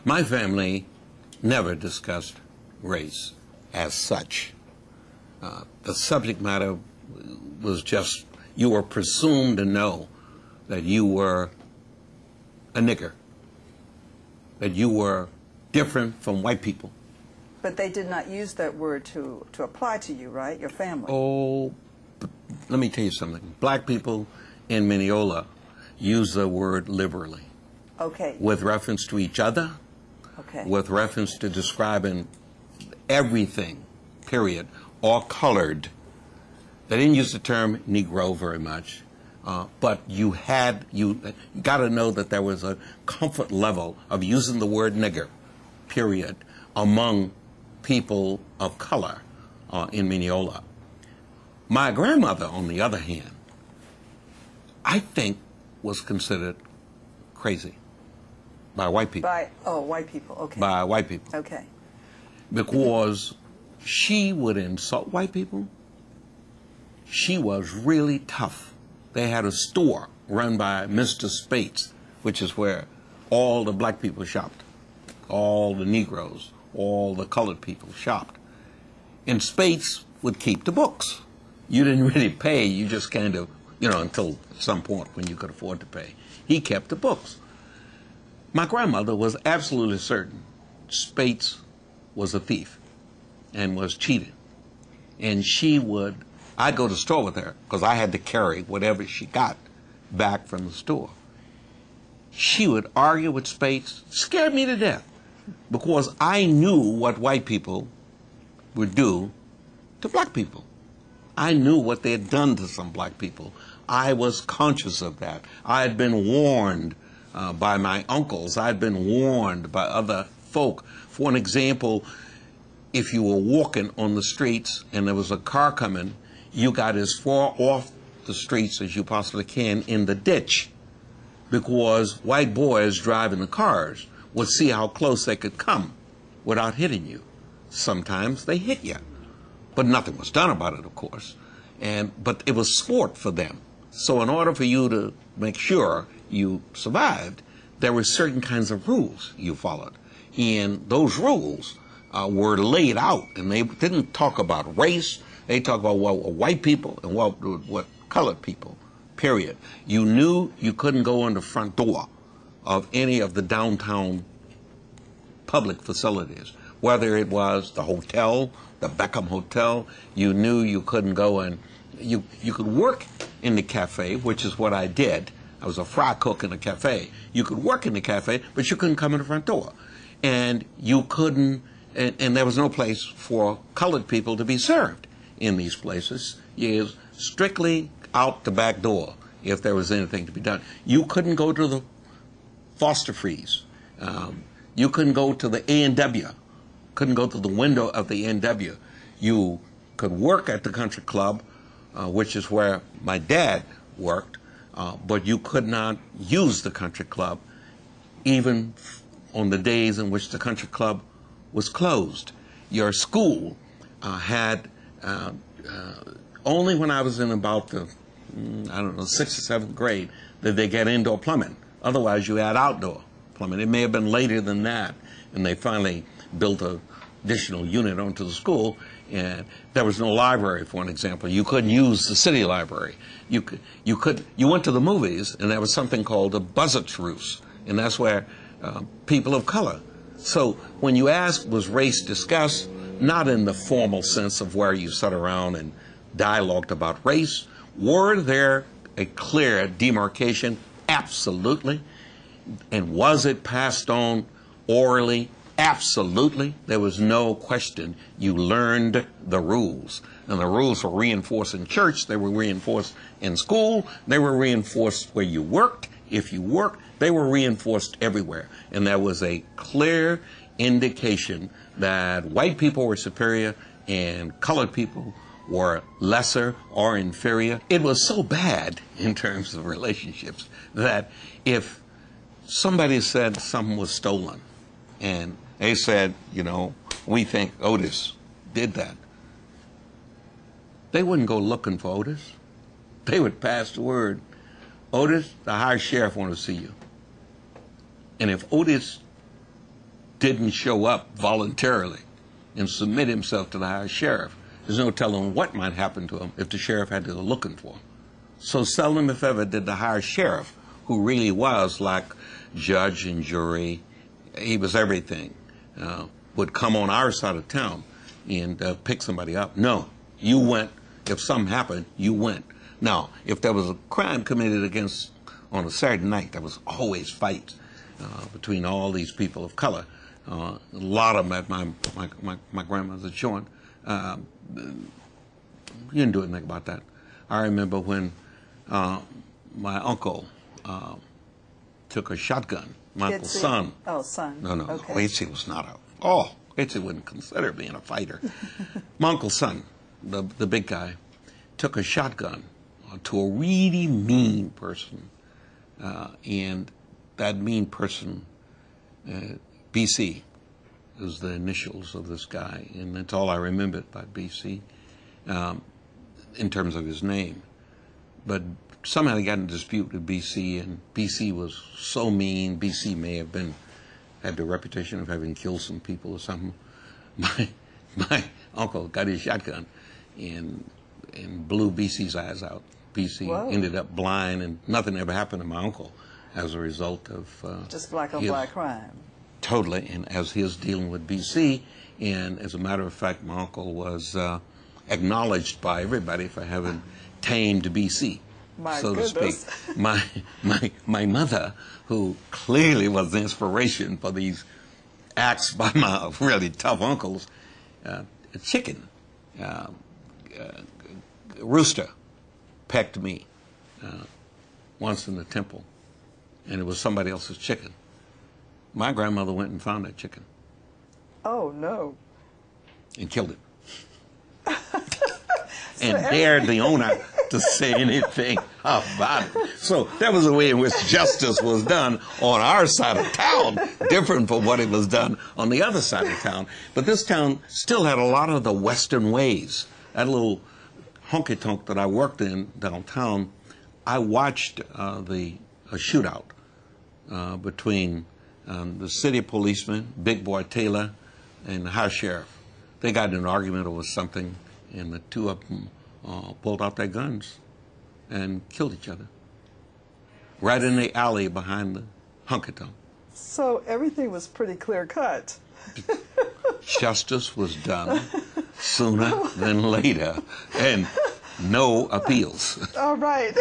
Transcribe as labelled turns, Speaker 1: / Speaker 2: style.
Speaker 1: My family never discussed race as such. The subject matter was just, you were presumed to know that you were a nigger, that you were different from white people.
Speaker 2: But they did not use that word to apply to you, right? Your family.
Speaker 1: Oh, let me tell you something. Black people in Mineola use the word liberally.
Speaker 2: Okay.
Speaker 1: With reference to each other,
Speaker 2: okay.
Speaker 1: With reference to describing everything, period, all colored. They didn't use the term Negro very much, but you got to know that there was a comfort level of using the word nigger, period, among people of color in Mineola. My grandmother, on the other hand, I think was considered crazy by white people.
Speaker 2: White people, okay.
Speaker 1: By white people.
Speaker 2: Okay.
Speaker 1: Because she would insult white people. She was really tough. They had a store run by Mr. Spates, which is where all the black people shopped, all the Negroes, all the colored people shopped. And Spates would keep the books. You didn't really pay, you just kind of, until some point when you could afford to pay. He kept the books. My grandmother was absolutely certain Spates was a thief and was cheating. And I'd go to the store with her because I had to carry whatever she got back from the store. She would argue with Spates, scared me to death, because I knew what white people would do to black people. I knew what they had done to some black people. I was conscious of that. I had been warned by my uncles. I'd been warned by other folk. For an example, if you were walking on the streets and there was a car coming, you got as far off the streets as you possibly can in the ditch, because white boys driving the cars would see how close they could come without hitting you. Sometimes they hit you, but nothing was done about it, of course. But it was sport for them. So in order for you to make sure you survived, there were certain kinds of rules you followed. And those rules were laid out, and they didn't talk about race. They talked about what were white people and what colored people, period. You knew you couldn't go in the front door of any of the downtown public facilities, whether it was the hotel, the Beckham Hotel. You knew you couldn't go in. You could work in the cafe, which is what I did. I was a fry cook in a cafe. You could work in the cafe, but you couldn't come in the front door. And you couldn't, and there was no place for colored people to be served in these places. You was strictly out the back door if there was anything to be done. You couldn't go to the Foster Freeze. You couldn't go to the A&W. Couldn't go to the window of the A&W. You could work at the country club, which is where my dad worked, but you could not use the country club even on the days in which the country club was closed. Your school had, only when I was in about the, 6th or 7th grade, did they get indoor plumbing. Otherwise, you had outdoor plumbing. It may have been later than that, and they finally built an additional unit onto the school, and there was no library, for an example. You couldn't use the city library. You went to the movies, and there was something called a buzzard's roost, and that's where people of color. So when you ask, was race discussed, not in the formal sense of where you sat around and dialogued about race, were there a clear demarcation? Absolutely. And was it passed on orally? Absolutely. There was no question. You learned the rules. And the rules were reinforced in church. They were reinforced in school. They were reinforced where you worked. If you worked, they were reinforced everywhere. And there was a clear indication that white people were superior and colored people were lesser or inferior. It was so bad in terms of relationships that if somebody said something was stolen and they said, we think Otis did that, they wouldn't go looking for Otis. They would pass the word, Otis, the high sheriff wants to see you. And if Otis didn't show up voluntarily and submit himself to the high sheriff, there's no telling what might happen to him if the sheriff had to go looking for him. So seldom, if ever, did the high sheriff, who really was like judge and jury, he was everything, would come on our side of town and pick somebody up. No, you went. If something happened, you went. Now, if there was a crime committed against on a Saturday night, there was always fights between all these people of color. A lot of them at my grandmother's joint. You didn't do anything about that. I remember when my uncle took a shotgun. My uncle's son.
Speaker 2: Oh, son.
Speaker 1: No,
Speaker 2: Okay.
Speaker 1: Quincy was not a. Oh, Quincy wouldn't consider being a fighter. My uncle's son, the big guy, took a shotgun to a really mean person, and that mean person, BC, was the initials of this guy, and that's all I remember about BC in terms of his name. But somehow he got in a dispute with BC, and BC was so mean. BC may have had the reputation of having killed some people or something. My uncle got his shotgun and blew BC's eyes out. BC
Speaker 2: Whoa.
Speaker 1: ended up blind, and nothing ever happened to my uncle as a result of
Speaker 2: just black on black crime.
Speaker 1: Totally, and as he was dealing with BC, and as a matter of fact, my uncle was acknowledged by everybody for having tamed BC, so to speak. My mother, who clearly was the inspiration for these acts by my really tough uncles, a chicken, rooster, pecked me once in the temple, and it was somebody else's chicken. My grandmother went and found that chicken.
Speaker 2: Oh, no.
Speaker 1: And killed it. And dared the owner to say anything about it. So that was the way in which justice was done on our side of town, different from what it was done on the other side of town. But this town still had a lot of the Western ways. That little honky-tonk that I worked in downtown, I watched a shootout between the city policeman, Big Boy Taylor, and the high sheriff. They got in an argument over something, and the two of them pulled out their guns and killed each other right in the alley behind the honky-tonk.
Speaker 2: So everything was pretty clear-cut.
Speaker 1: Justice was done sooner than later, and no appeals.
Speaker 2: All right.